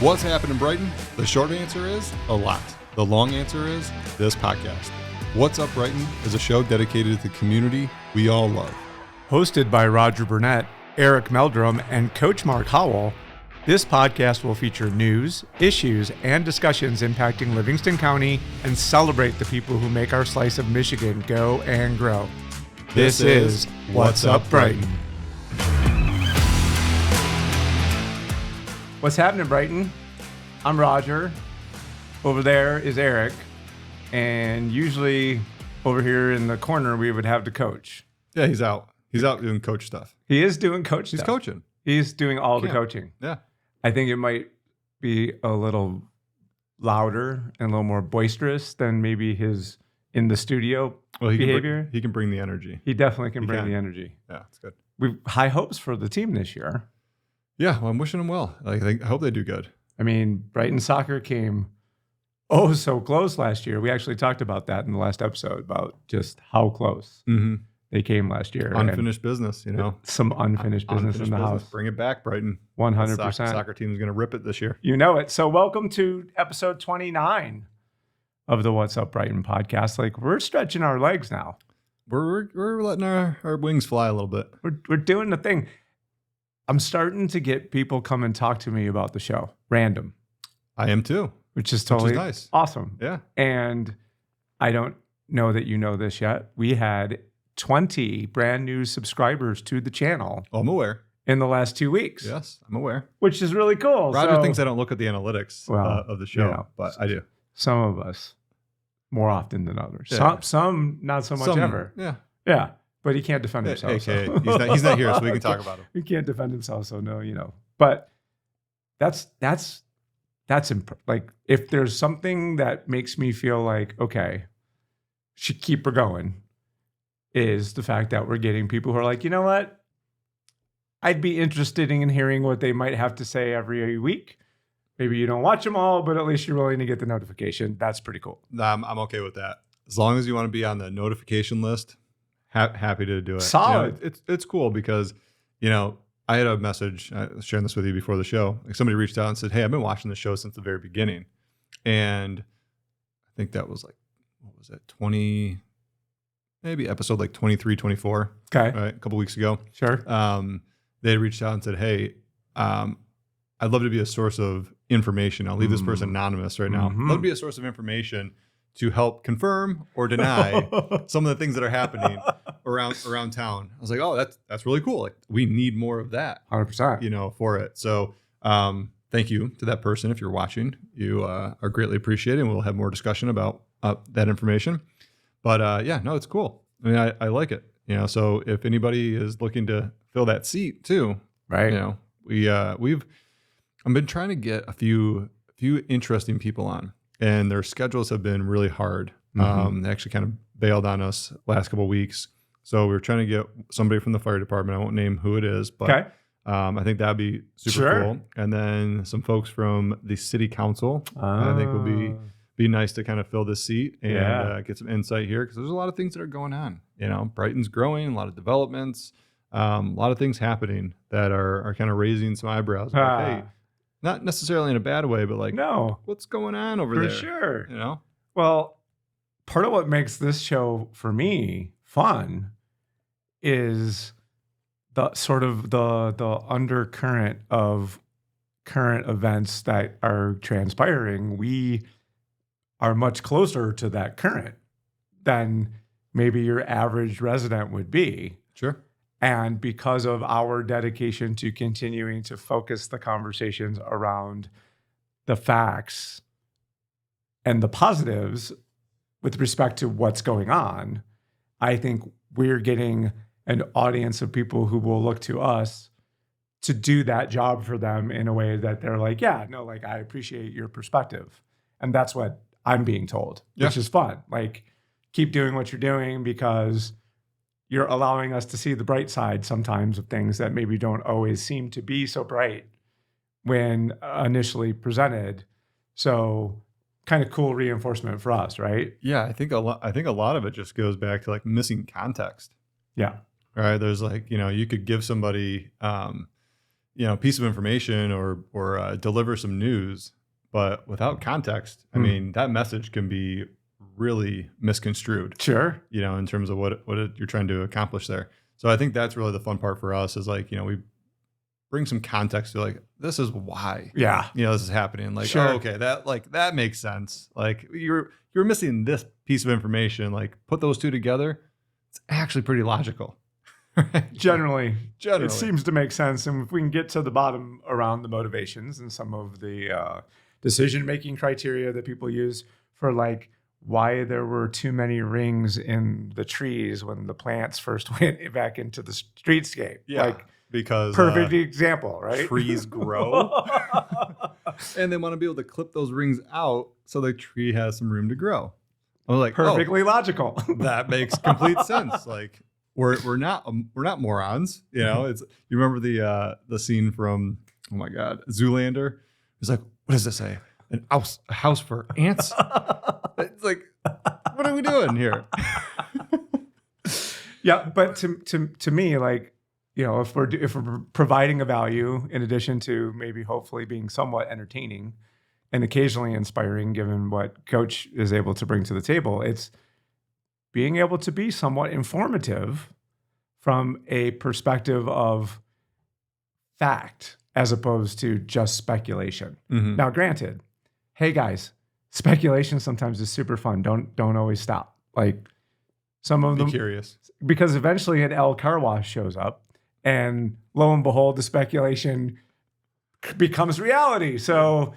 What's happening, Brighton? The short answer is a lot. The long answer is this podcast. What's Up Brighton is a show dedicated to the community we all love. Hosted by Roger Burnett, Eric Meldrum, and Coach Mark Howell, this podcast will feature news, issues, and discussions impacting Livingston County and celebrate the people who make our slice of Michigan go and grow. This is What's Up Brighton. What's happening, Brighton? I'm Roger. Over there is Eric. And usually over here in the corner, we would have the coach. Yeah, he's out. He's out doing coach stuff. He is doing coach stuff. He's coaching. He's doing all the coaching. Yeah. I think it might be a little louder and a little more boisterous than maybe his in the studio behavior. He can bring the energy. He definitely can bring the energy. Yeah, it's good. We've high hopes for the team this year. Yeah, well, I'm wishing them well. I hope they do good. I mean, Brighton soccer came so close last year. We actually talked about that in the last episode about just how close they came last year. Unfinished business, you know. Some unfinished business in the house. Bring it back, Brighton. 100%. Soccer team is going to rip it this year. You know it. So welcome to episode 29 of the What's Up Brighton podcast. Like, we're stretching our legs now. We're letting our wings fly a little bit. We're doing the thing. I'm starting to get people come and talk to me about the show. Random. I am too. Which is totally nice. Awesome. Yeah. And I don't know that you know this yet. We had 20 brand new subscribers to the channel. Oh, I'm aware. In the last 2 weeks. Yes, I'm aware. Which is really cool. Roger thinks I don't look at the analytics of the show, you know, but I do. Some of us more often than others. Yeah. Some not so much ever. Yeah. Yeah. But he can't defend himself. Okay. So. He's not here, so we can talk about him. He can't defend himself, so no, you know. But that's like, if there's something that makes me feel like, okay, should keep her going, is the fact that we're getting people who are like, you know what? I'd be interested in hearing what they might have to say every week. Maybe you don't watch them all, but at least you're willing to get the notification. That's pretty cool. I'm okay with that. As long as you want to be on the notification list, happy to do it. Solid. You know, it's cool because, you know, I had a message, I was sharing this with you before the show. Like, somebody reached out and said, hey, I've been watching the show since the very beginning. And I think that was like, what was that, maybe episode like 23, 24. Okay. Right, a couple weeks ago. Sure. They reached out and said, hey, I'd love to be a source of information. I'll leave this person anonymous right now. I'd love to be a source of information to help confirm or deny some of the things that are happening around town. I was like, oh, that's really cool. Like, we need more of that, 100%. you know, for it. So thank you to that person. If you're watching, you are greatly appreciated, and we'll have more discussion about that information. But yeah, no, it's cool. I mean, I like it, you know. So if anybody is looking to fill that seat too, right? You know, I've been trying to get a few interesting people on, and their schedules have been really hard. They actually kind of bailed on us last couple of weeks. So we were trying to get somebody from the fire department. I won't name who it is, but I think that'd be super cool. And then some folks from the city council, I think would be nice to kind of fill this seat and get some insight here, because there's a lot of things that are going on. You know, Brighton's growing, a lot of developments, a lot of things happening that are kind of raising some eyebrows. Like, hey, not necessarily in a bad way, but like, no, what's going on over there? For sure. You know? Well, part of what makes this show for me fun is the sort of the undercurrent of current events that are transpiring. We are much closer to that current than maybe your average resident would be. Sure. And because of our dedication to continuing to focus the conversations around the facts and the positives with respect to what's going on, I think we're getting an audience of people who will look to us to do that job for them in a way that they're like, yeah, no, like, I appreciate your perspective. And that's what I'm being told, which is fun. Like, keep doing what you're doing, because you're allowing us to see the bright side sometimes of things that maybe don't always seem to be so bright when initially presented. So kind of cool reinforcement for us, right? Yeah, I think a lot of it just goes back to like missing context. Yeah. Right. There's like, you know, you could give somebody, piece of information or deliver some news, but without context, I mean, that message can be really misconstrued. Sure. In terms of what you're trying to accomplish there. So I think that's really the fun part for us is like, we bring some context to like, this is why, this is happening. Like, sure. oh, okay, that makes sense. Like you're missing this piece of information. Like put those two together. It's actually pretty logical. Generally, it seems to make sense. And if we can get to the bottom around the motivations and some of the decision-making criteria that people use for like why there were too many rings in the trees when the plants first went back into the streetscape. Yeah. Like, because perfect example, right? Trees grow and they want to be able to clip those rings out so the tree has some room to grow. I was like, perfectly logical. That makes complete sense. Like we're not morons. It's you remember the scene from, oh my God, Zoolander? He's like, what does it say? A house for ants? It's like, what are we doing here? Yeah, but to me, like, if we're providing a value in addition to maybe hopefully being somewhat entertaining and occasionally inspiring, given what Coach is able to bring to the table, it's being able to be somewhat informative from a perspective of fact as opposed to just speculation. Mm-hmm. Now, granted, hey guys, speculation sometimes is super fun. Don't always stop. Like some of them, curious, because eventually an L car wash shows up. And lo and behold, the speculation becomes reality. So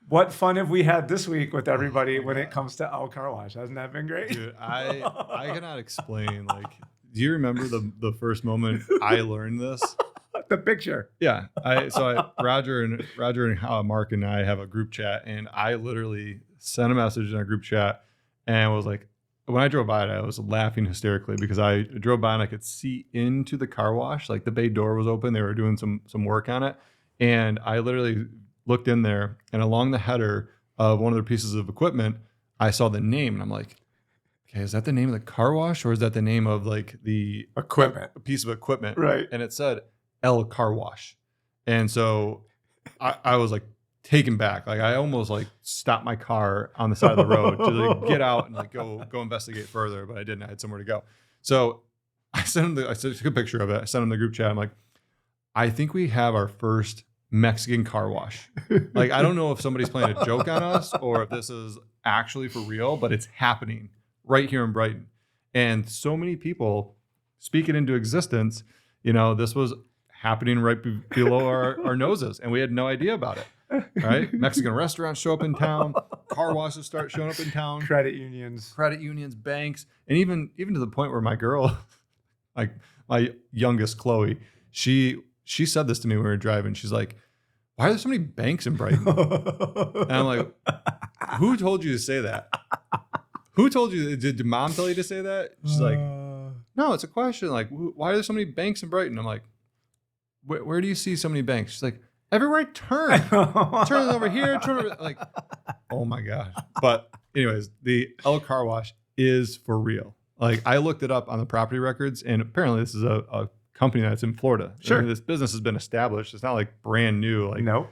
what fun have we had this week with everybody when it comes to El Car Wash? Hasn't that been great? Dude, I cannot explain. Like, do you remember the first moment I learned this? The picture. Yeah. Roger and Mark and I have a group chat, and I literally sent a message in our group chat and was like, when I drove by it, I was laughing hysterically because I drove by and I could see into the car wash. Like the bay door was open. They were doing some work on it. And I literally looked in there, and along the header of one of their pieces of equipment, I saw the name. And I'm like, okay, is that the name of the car wash or is that the name of like the equipment, a piece of equipment? Right. And it said El Car Wash. And so I was like, taken back. Like I almost like stopped my car on the side of the road to like get out and like go investigate further, but I didn't. I had somewhere to go. So I took a picture of it. I sent him the group chat. I'm like, I think we have our first Mexican car wash. Like, I don't know if somebody's playing a joke on us or if this is actually for real, but it's happening right here in Brighton. And so many people speak it into existence. This was happening right below our noses, and we had no idea about it. Right? Mexican restaurants show up in town. Car washes start showing up in town. Credit unions, banks, and even to the point where my girl, like my youngest Chloe, she said this to me when we were driving. She's like, "Why are there so many banks in Brighton?" And I'm like, "Who told you to say that? Who told you? Did mom tell you to say that?" She's like, "No, it's a question. Like, why are there so many banks in Brighton?" I'm like, "Where do you see so many banks?" She's like, everywhere I turn. Turn over here, turn over. Like, oh my God. But anyways, the El Car Wash is for real. Like, I looked it up on the property records, and apparently this is a company that's in Florida. Sure. I mean, this business has been established. It's not like brand new. Like, no.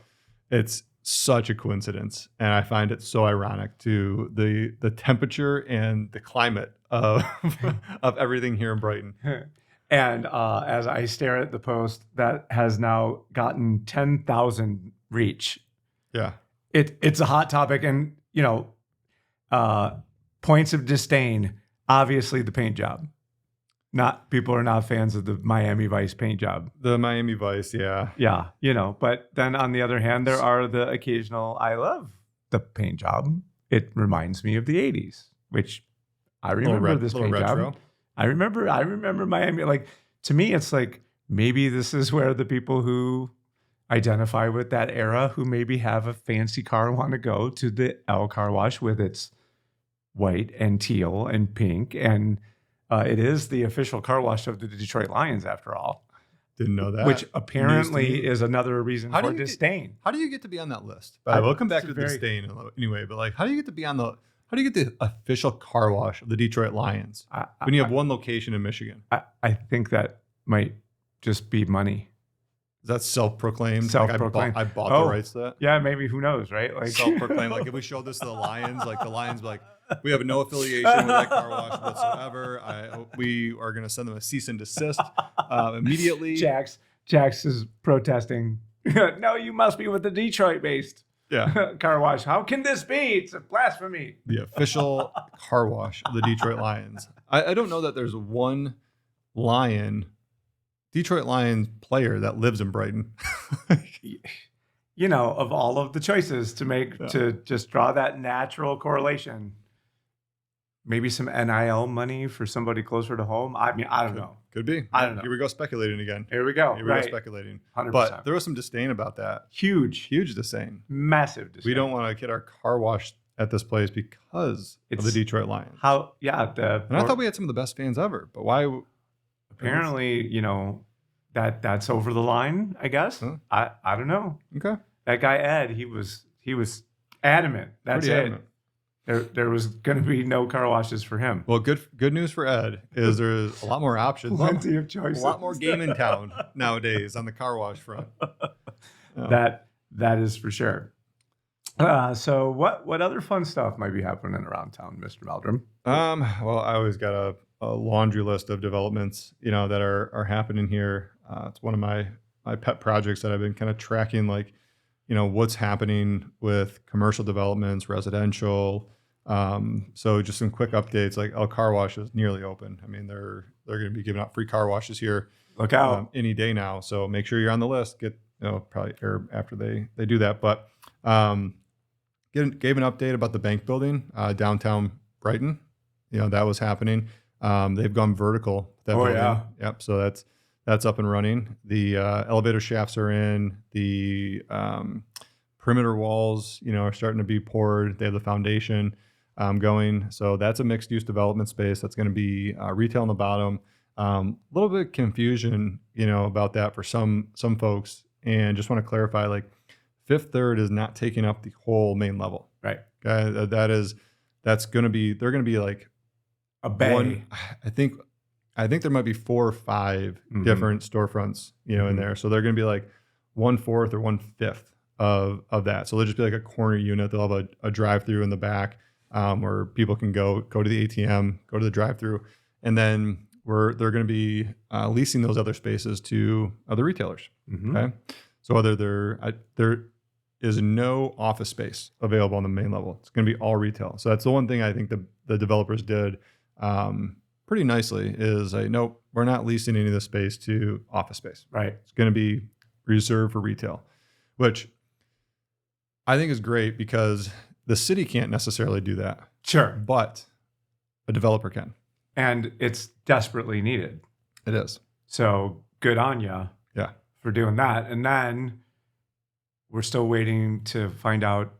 It's such a coincidence. And I find it so ironic to the temperature and the climate of everything here in Brighton. And as I stare at the post that has now gotten 10,000 reach. Yeah. It's a hot topic. And, points of disdain, obviously the paint job. People are not fans of the Miami Vice paint job. The Miami Vice, yeah. Yeah, but then on the other hand, there are the occasional, I love the paint job. It reminds me of the 80s, which I remember this paint job. I remember Miami. Like, to me, it's like, maybe this is where the people who identify with that era, who maybe have a fancy car, want to go to the El Car Wash with its white and teal and pink. And it is the official car wash of the Detroit Lions, after all. Didn't know that. Which apparently is another reason for disdain. How do you get to be on that list? We'll come back to disdain anyway, but like, how do you get the official car wash of the Detroit Lions when you have one location in Michigan? I think that might just be money. Is that self-proclaimed? Self-proclaimed. I bought the rights to that. Yeah, maybe, who knows, right? Like Self-proclaimed. Like if we showed this to the Lions, like the Lions be like, we have no affiliation with that car wash whatsoever. We are going to send them a cease and desist immediately. Jax is protesting. No, you must be with the Detroit-based car wash. How can this be? It's a blasphemy. The official car wash of the Detroit Lions. I don't know that there's one Detroit Lions player that lives in Brighton. You know, of all of the choices to make, to just draw that natural correlation, maybe some NIL money for somebody closer to home. I mean, I don't know. Could be. I don't know. Here we go speculating again. Here we go. Here we go speculating. 100%. But there was some disdain about that. Huge disdain. Massive disdain. We don't want to get our car washed at this place because of the Detroit Lions. And I thought we had some of the best fans ever, but why? Apparently, you know, that's over the line, I guess. Huh? I don't know. Okay. That guy Ed, he was adamant. That's pretty it. Adamant. There was going to be no car washes for him. Well, good news for Ed is there's a lot more options. Plenty of choices. A lot more game in town nowadays on the car wash front. That is for sure. So what other fun stuff might be happening around town, Mr. Meldrum? Well, I always got a laundry list of developments, you know, that are happening here. It's one of my pet projects that I've been kind of tracking, like, you know, what's happening with commercial developments, residential. So just some quick updates, like El Car Wash is nearly open. I mean, they're going to be giving out free car washes here. Look out. Any day now. So make sure you're on the list. Probably after they do that. But gave an update about the bank building downtown Brighton. You know, that was happening. They've gone vertical. That building. Yeah. Yep. So that's up and running. The elevator shafts are in. The perimeter walls, you know, are starting to be poured. They have the foundation going. So that's a mixed use development space. That's going to be retail on the bottom. A little bit of confusion, you know, about that for some folks. And just want to clarify, like, Fifth Third is not taking up the whole main level. Right. Okay. That's going to be, they're going to be like a bay. I think there might be 4 or 5 different storefronts, you know, in there. So they're going to be like 1/4 or 1/5 of that. So they'll just be like a corner unit. They'll have a drive-through in the back where people can go to the ATM, go to the drive-through, and then they're going to be leasing those other spaces to other retailers. Okay, so whether there is no office space available on the main level, it's going to be all retail. So that's the one thing I think the developers did pretty nicely is nope, we're not leasing any of the space to office space. Right. It's going to be reserved for retail, which I think is great because the city can't necessarily do that. Sure. But a developer can. And it's desperately needed. It is. So good on you. Yeah. For doing that. And then we're still waiting to find out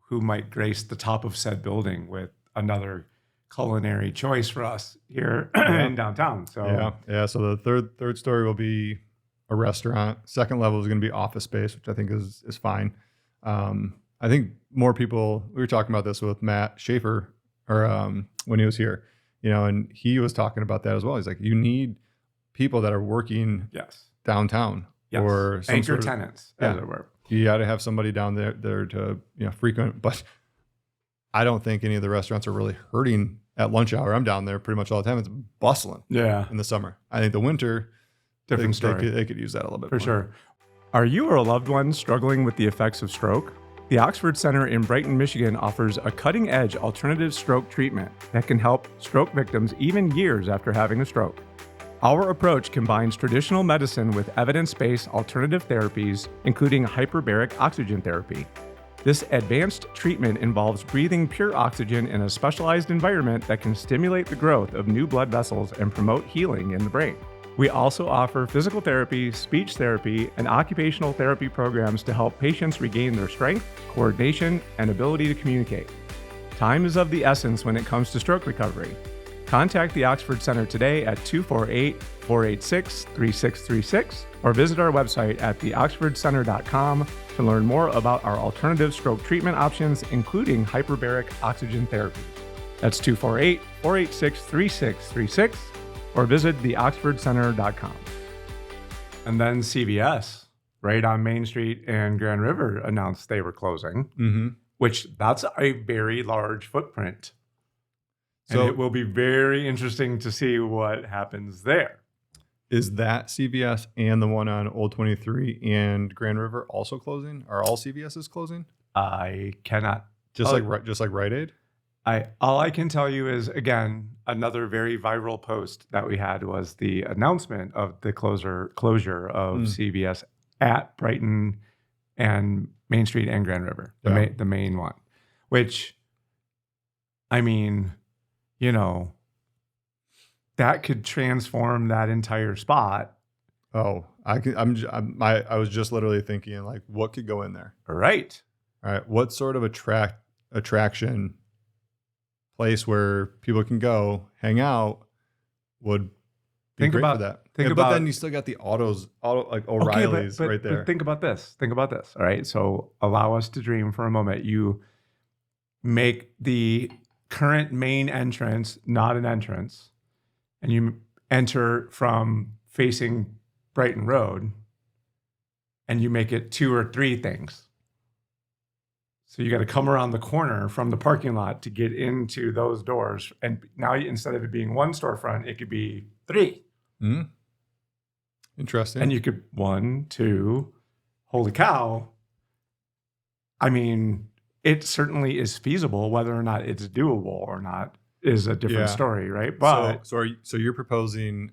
who might grace the top of said building with another culinary choice for us here in downtown. So yeah. So the third story will be a restaurant. Second level is going to be office space, which I think is fine. I think more people. We were talking about this with Matt Schaefer, when he was here, you know, and he was talking about that as well. He's like, you need people that are working downtown or some anchor tenants, as it were. You got to have somebody down there to, you know, frequent. But I don't think any of the restaurants are really hurting at lunch hour. I'm down there pretty much all the time. It's bustling. Yeah. In the summer. I think the winter, different story. They could use that a little bit for more. Sure. Are you or a loved one struggling with the effects of stroke? The Oxford Center in Brighton, Michigan offers a cutting-edge alternative stroke treatment that can help stroke victims even years after having a stroke. Our approach combines traditional medicine with evidence-based alternative therapies, including hyperbaric oxygen therapy. This advanced treatment involves breathing pure oxygen in a specialized environment that can stimulate the growth of new blood vessels and promote healing in the brain. We also offer physical therapy, speech therapy, and occupational therapy programs to help patients regain their strength, coordination, and ability to communicate. Time is of the essence when it comes to stroke recovery. Contact the Oxford Center today at 248-486-3636 or visit our website at theoxfordcenter.com to learn more about our alternative stroke treatment options, including hyperbaric oxygen therapy. That's 248-486-3636 or visit theoxfordcenter.com. And then CVS. right on Main Street and Grand River announced they were closing, which that's a very large footprint. So and it will be very interesting to see what happens there. Is that CVS and the one on Old 23 and Grand River also closing? Are all CVSs closing? I cannot. Just like Rite Aid? All I can tell you is, again, another very viral post that we had was the announcement of the closure of CVS at Brighton and Main Street and Grand River, the main one, which, I mean, you know, that could transform that entire spot. Oh, I was just literally thinking, like, what could go in there? All right. What sort of attraction place where people can go hang out would be great for that. But then you still got the autos, like O'Reilly's right there. But think about this. All right. So allow us to dream for a moment. You make the current main entrance not an entrance, and you enter from facing Brighton Road, and you make it 2 or 3 things. So you got to come around the corner from the parking lot to get into those doors. And now instead of it being 1 storefront, it could be 3. Interesting. And you could 1, 2, holy cow. I mean, it certainly is feasible. Whether or not it's doable or not is a different story, right? But so you're proposing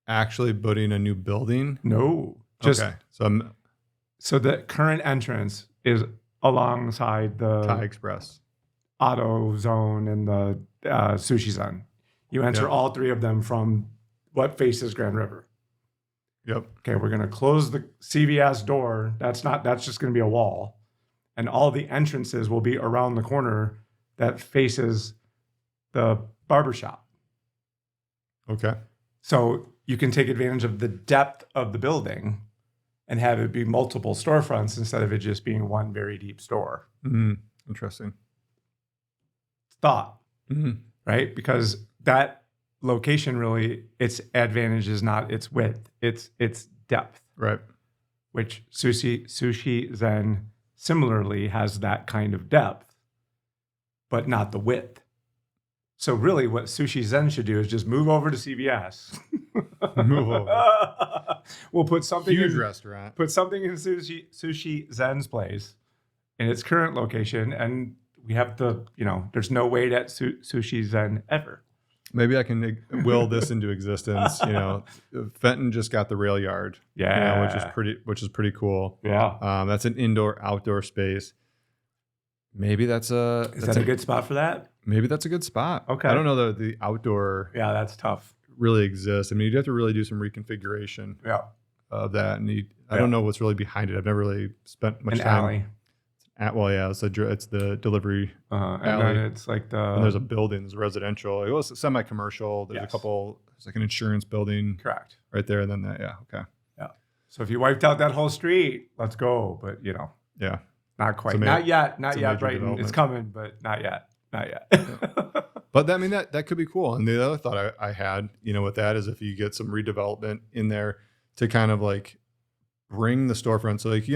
actually putting a new building? No. Okay. So the current entrance is alongside the Thai Express, Auto Zone, and the Sushi Zen. You enter all 3 of them from what faces Grand River. Yep. Okay, we're going to close the CVS door. That's just going to be a wall. And all the entrances will be around the corner that faces the barbershop. Okay. So you can take advantage of the depth of the building and have it be multiple storefronts instead of it just being one very deep store. Interesting. Thought, right? Because that location really, its advantage is not its width, it's depth. Right. Which Sushi Zen similarly has that kind of depth, but not the width. So really what Sushi Zen should do is just move over to CVS. Move over. We'll put something huge restaurant. Put something in Sushi Zen's place in its current location, and we have there's no wait at Sushi Zen ever. Maybe I can will this into existence. Fenton just got the rail yard, which is pretty cool. Yeah, that's an indoor-outdoor space. Maybe is that a good spot for that? Maybe that's a good spot. Okay, I don't know that the outdoor. Yeah, that's tough. Really exists. I mean, you'd have to really do some reconfiguration. Of that, and I don't know what's really behind it. I've never really spent much time. Alley. It's the delivery alley. And then it's like and there's a building, there's a residential. It was semi-commercial. There's a couple. There's like an insurance building. Correct. Right there, and then okay. Yeah. So if you wiped out that whole street, let's go. But yeah, not quite. Not yet. Not yet. Brighton. It's coming, but not yet. Not yet. But I mean that could be cool. And the other thought I had, with that is if you get some redevelopment in there to kind of like bring the storefront. So like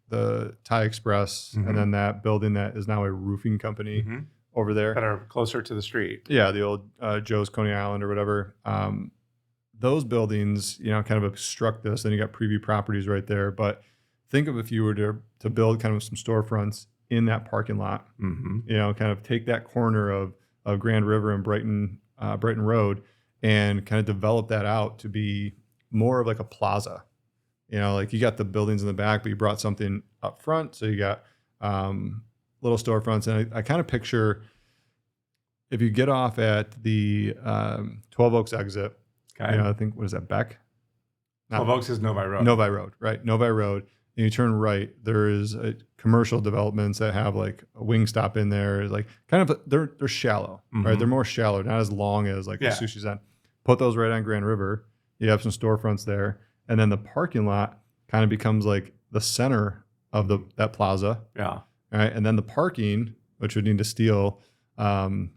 the Thai Express and then that building that is now a roofing company over there that are closer to the street. Yeah, the old Joe's Coney Island or whatever. Those buildings, kind of obstruct this. Then you got Preview Properties right there. But think of if you were to build kind of some storefronts in that parking lot. Kind of take that corner of Grand River and Brighton Road and kind of develop that out to be more of like a plaza. Like you got the buildings in the back, but you brought something up front. So you got little storefronts. And I kind of picture if you get off at the 12 Oaks exit, I think, what is that, Beck? 12 Oaks is Novi Road. Novi Road, right. Novi Road. And you turn right, there is commercial developments that have like a Wingstop in there. Like kind of, they're shallow, right? They're more shallow, not as long as like the Sushi Zen. Put those right on Grand River. You have some storefronts there. And then the parking lot kind of becomes like the center of that plaza. Yeah. Right. And then the parking, which would need to steal from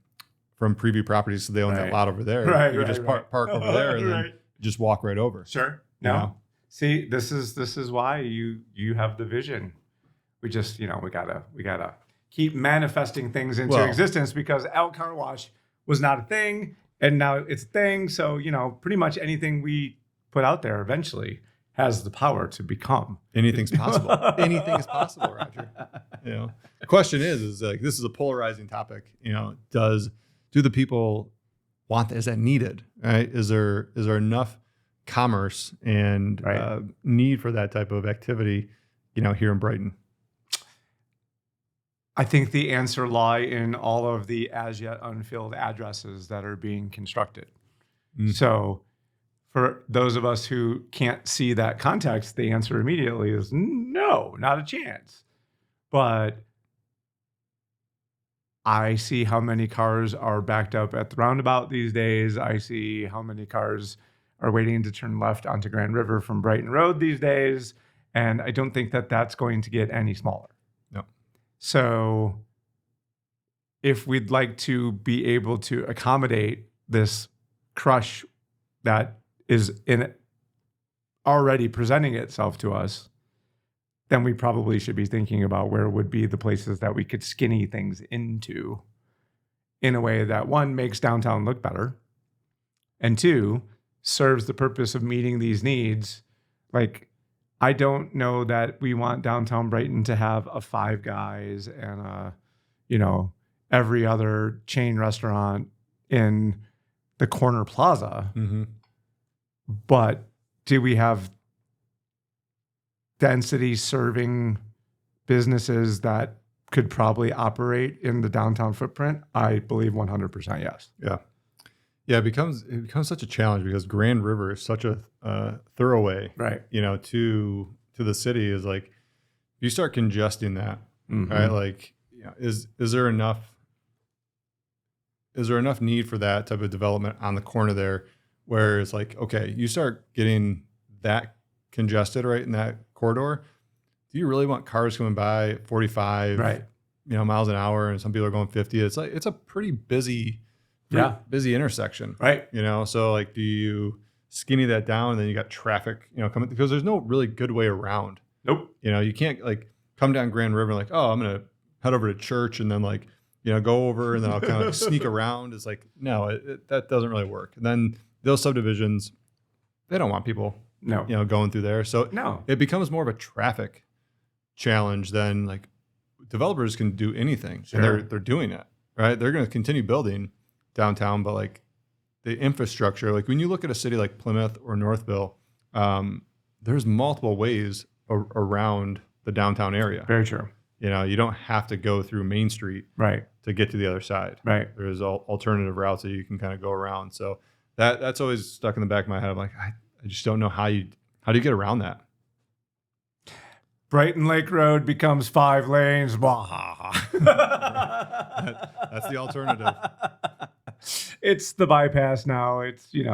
Preview Properties, so they own that lot over there. Right. You just park over there and then just walk right over. Sure. No. See, this is why you have the vision. We just, we gotta keep manifesting things into existence, because Elk Car Wash was not a thing, and now it's a thing. So, pretty much anything we put out there eventually has the power to become. Anything's possible. Anything is possible, Roger. The question is like, this is a polarizing topic. Do the people want that? Is that needed? Right? Is there enough commerce and need for that type of activity, here in Brighton? I think the answer lie in all of the as yet unfilled addresses that are being constructed. So for those of us who can't see that context, the answer immediately is no, not a chance. But I see how many cars are backed up at the roundabout these days. I see how many cars are waiting to turn left onto Grand River from Brighton Road these days. And I don't think that that's going to get any smaller. No. So if we'd like to be able to accommodate this crush that is already presenting itself to us, then we probably should be thinking about where would be the places that we could skinny things into in a way that, one, makes downtown look better, and two, serves the purpose of meeting these needs. Like, I don't know that we want downtown Brighton to have a Five Guys and every other chain restaurant in the corner plaza. Mm-hmm. But do we have density serving businesses that could probably operate in the downtown footprint? I believe 100% yes. Yeah, it becomes such a challenge because Grand River is such a thoroughway, right? To the city. Is like, if you start congesting that, right? Like, is there enough need for that type of development on the corner there, where it's like, okay, you start getting that congested right in that corridor. Do you really want cars coming by 45, miles an hour, and some people are going 50? It's like, it's a pretty busy intersection, right? So like, do you skinny that down, and then you got traffic, coming, because there's no really good way around. Nope. You can't like come down Grand River and like, oh, I'm gonna head over to church and then like, go over and then I'll kind of like sneak around. It's like, no, that doesn't really work. And then those subdivisions, they don't want people, going through there. So it becomes more of a traffic challenge than like developers can do anything. Sure. And they're doing it, right? They're going to continue building downtown, but like the infrastructure, like when you look at a city like Plymouth or Northville, there's multiple ways around the downtown area. Very true. You don't have to go through Main Street to get to the other side. Right. There's alternative routes that you can kind of go around. So that's always stuck in the back of my head. I'm like, I just don't know how do you get around that? Brighton Lake Road becomes 5 lanes. That's the alternative. It's the bypass now. It's, Yep.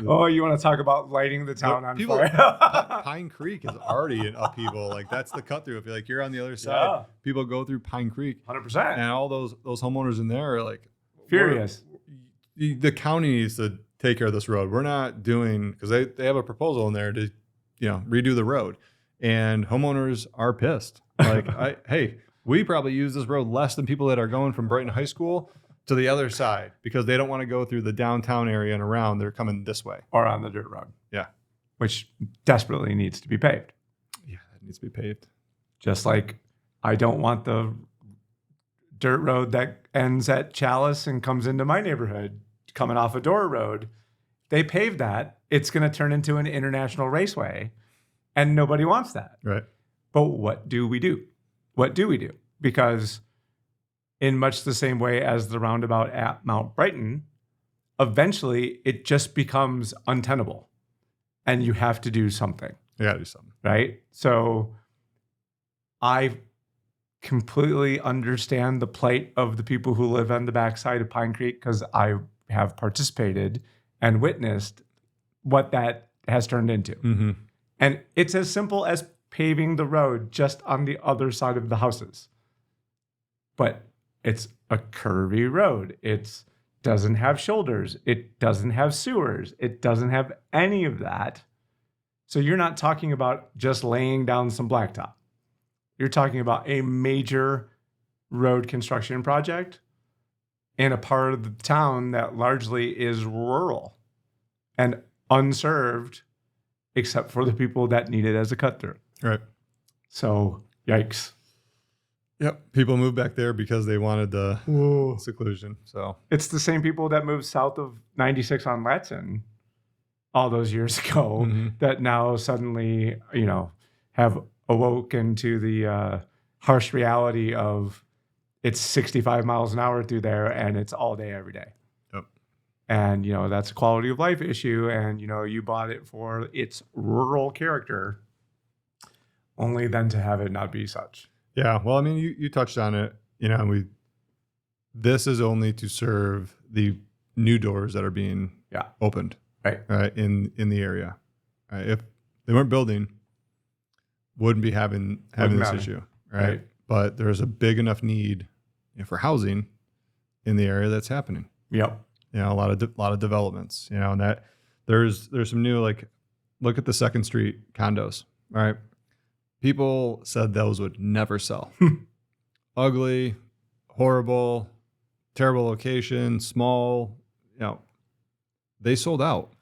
Oh, you want to talk about lighting the town on fire? Pine Creek is already in upheaval. Like, that's the cut through. If you're on the other side, people go through Pine Creek. 100%. And all those homeowners in there are like furious. The county needs to take care of this road. We're not doing, because they have a proposal in there to, redo the road, and homeowners are pissed. Like, hey, we probably use this road less than people that are going from Brighton High School to the other side because they don't want to go through the downtown area and around. They're coming this way. Or on the dirt road. Yeah. Which desperately needs to be paved. Yeah, it needs to be paved. Just like I don't want the dirt road that ends at Chalice and comes into my neighborhood coming off a Dora Road. They paved that. It's going to turn into an international raceway, and nobody wants that. Right. But what do we do? What do we do? Because in much the same way as the roundabout at Mount Brighton, eventually it just becomes untenable and you have to do something. You got to do something. Right? So I completely understand the plight of the people who live on the backside of Pine Creek because I have participated and witnessed what that has turned into. Mm-hmm. And it's as simple as paving the road just on the other side of the houses. But it's a curvy road. It doesn't have shoulders. It doesn't have sewers. It doesn't have any of that. So you're not talking about just laying down some blacktop. You're talking about a major road construction project in a part of the town that largely is rural and unserved, except for the people that need it as a cut through. Right. So, yikes. Yep. People moved back there because they wanted the seclusion. So it's the same people that moved south of 96 on Latson all those years ago that now suddenly, have awoken to the harsh reality of it's 65 miles an hour through there and it's all day, every day. Yep. And, that's a quality of life issue. And, you bought it for its rural character, only then to have it not be such. Yeah. Well, I mean, you touched on it, this is only to serve the new doors that are being opened. Right. In the area. Right. If they weren't building, wouldn't be having this issue. Right. But there's a big enough need for housing in the area that's happening. Yep. A lot of developments, and that there's some new, like, look at the 2nd Street condos. Right. People said those would never sell. Ugly, horrible, terrible location, small, they sold out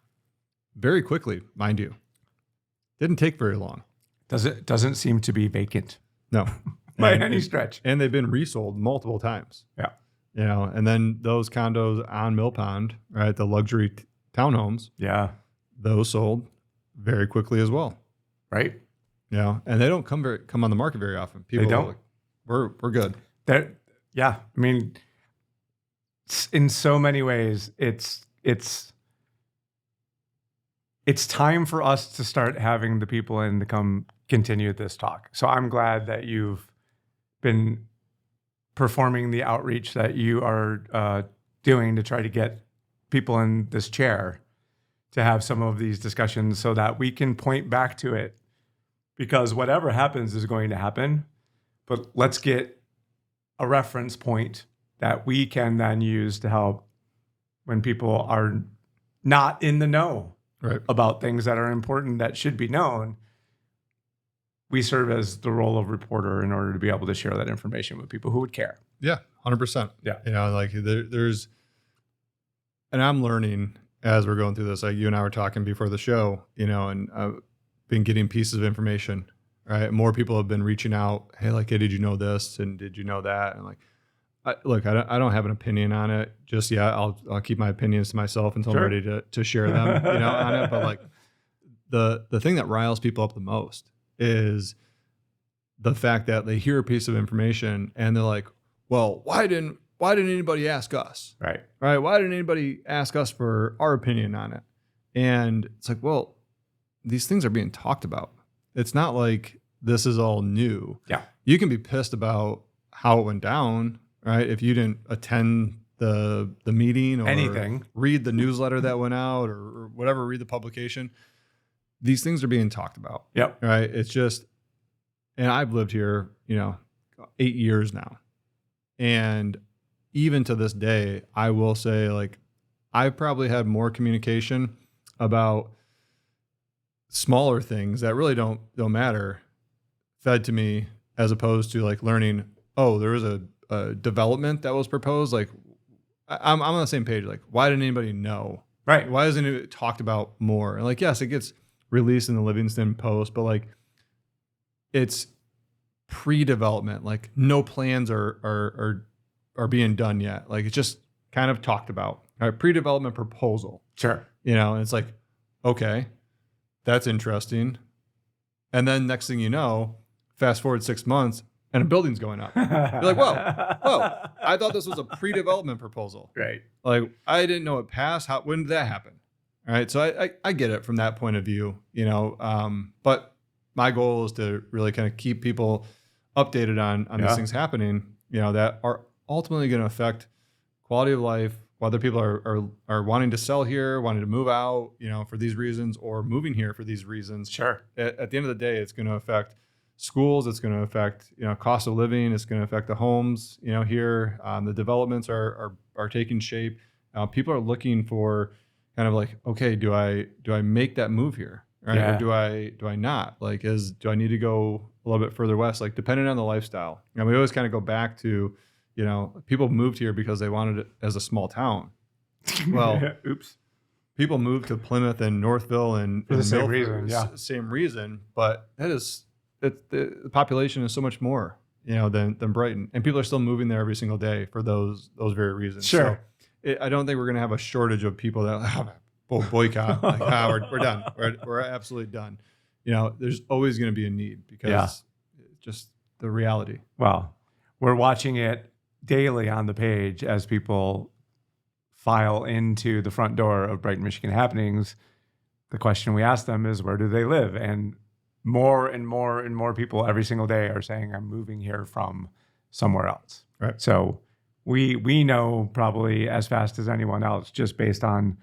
very quickly, mind you. Didn't take very long. Doesn't seem to be vacant. No. By any stretch. And they've been resold multiple times. Yeah. And then those condos on Mill Pond, right, the luxury townhomes. Yeah. Those sold very quickly as well. Right. And they don't come on the market very often. People they don't. Like, we're good. Yeah. I mean, in so many ways, it's time for us to start having the people in to come continue this talk. So I'm glad that you've been performing the outreach that you are doing to try to get people in this chair to have some of these discussions so that we can point back to it, because whatever happens is going to happen, but let's get a reference point that we can then use to help when people are not in the know about things that are important that should be known. We serve as the role of reporter in order to be able to share that information with people who would care. Yeah, 100%. Yeah. Like there's, and I'm learning as we're going through this, like you and I were talking before the show, and I've been getting pieces of information, right? More people have been reaching out. Hey, like, hey, did you know this? And did you know that? And like, I don't have an opinion on it just yet. I'll keep my opinions to myself until I'm ready to share them, on it. But like the thing that riles people up the most is the fact that they hear a piece of information and they're like, well, why didn't anybody ask us? Right. Why didn't anybody ask us for our opinion on it? And it's like, well, these things are being talked about. It's not like this is all new. Yeah. You can be pissed about how it went down, right? If you didn't attend the meeting or anything, read the newsletter that went out or whatever, read the publication. These things are being talked about. Yep. Right. It's just, and I've lived here, 8 years now. And even to this day, I will say, like, I've probably had more communication about smaller things that really don't matter fed to me, as opposed to like learning, oh, there was a development that was proposed. Like, I'm on the same page. Like, why didn't anybody know? Right. Why isn't it talked about more? And like, yes, it gets released in the Livingston Post, but like, it's pre-development. Like, no plans are being done yet. Like, it's just kind of talked about. All right, pre-development proposal. Sure. And it's like, okay, that's interesting. And then next thing you know, fast forward 6 months and a building's going up. You're like, whoa, I thought this was a pre-development proposal. Right. Like, I didn't know it passed. When did that happen? All right. So I get it from that point of view, but my goal is to really kind of keep people updated on these things happening, that are ultimately going to affect quality of life, whether people are wanting to sell here, wanting to move out, for these reasons, or moving here for these reasons. Sure. At the end of the day, it's going to affect schools. It's going to affect, cost of living. It's going to affect the homes, here. The developments are taking shape. People are looking for kind of like, okay, do I make that move here? right? Yeah. Or do I not? Like, do I need to go a little bit further west? Like, depending on the lifestyle. And we always kind of go back to, people moved here because they wanted it as a small town. Well, oops. People moved to Plymouth and Northville and For the same Milford, reason, yeah. Same reason, but the population is so much more, than Brighton, and people are still moving there every single day for those very reasons. Sure. So I don't think we're going to have a shortage of people that boycott. Like, we're done. We're absolutely done. There's always going to be a need because it's just the reality. Well, we're watching it daily on the page as people file into the front door of Brighton, Michigan Happenings. The question we ask them is, where do they live? And more and more and more people every single day are saying, I'm moving here from somewhere else. Right. So we know probably as fast as anyone else, just based on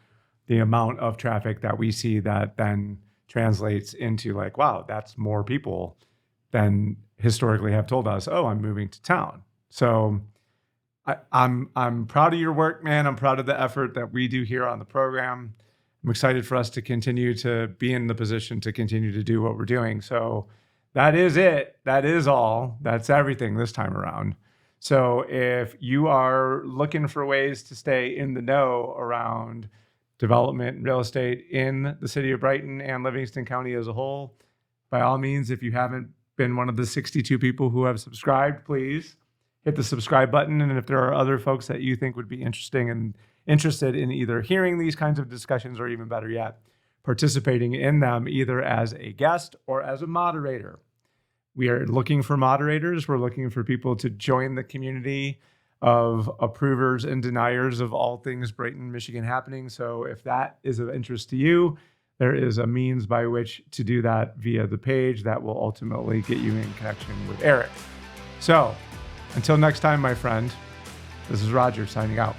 the amount of traffic that we see, that then translates into like, wow, that's more people than historically have told us, oh, I'm moving to town. So I'm proud of your work, man. I'm proud of the effort that we do here on the program. I'm excited for us to continue to be in the position to continue to do what we're doing. So that is it. That is all. That's everything this time around. So if you are looking for ways to stay in the know around development and real estate in the city of Brighton and Livingston County as a whole, by all means, if you haven't been one of the 62 people who have subscribed, please hit the subscribe button. And if there are other folks that you think would be interested in either hearing these kinds of discussions, or even better yet, participating in them either as a guest or as a moderator. We are looking for moderators. We're looking for people to join the community of approvers and deniers of all things Brighton, Michigan Happening. So if that is of interest to you, there is a means by which to do that via the page that will ultimately get you in connection with Eric. So until next time, my friend, this is Roger signing out.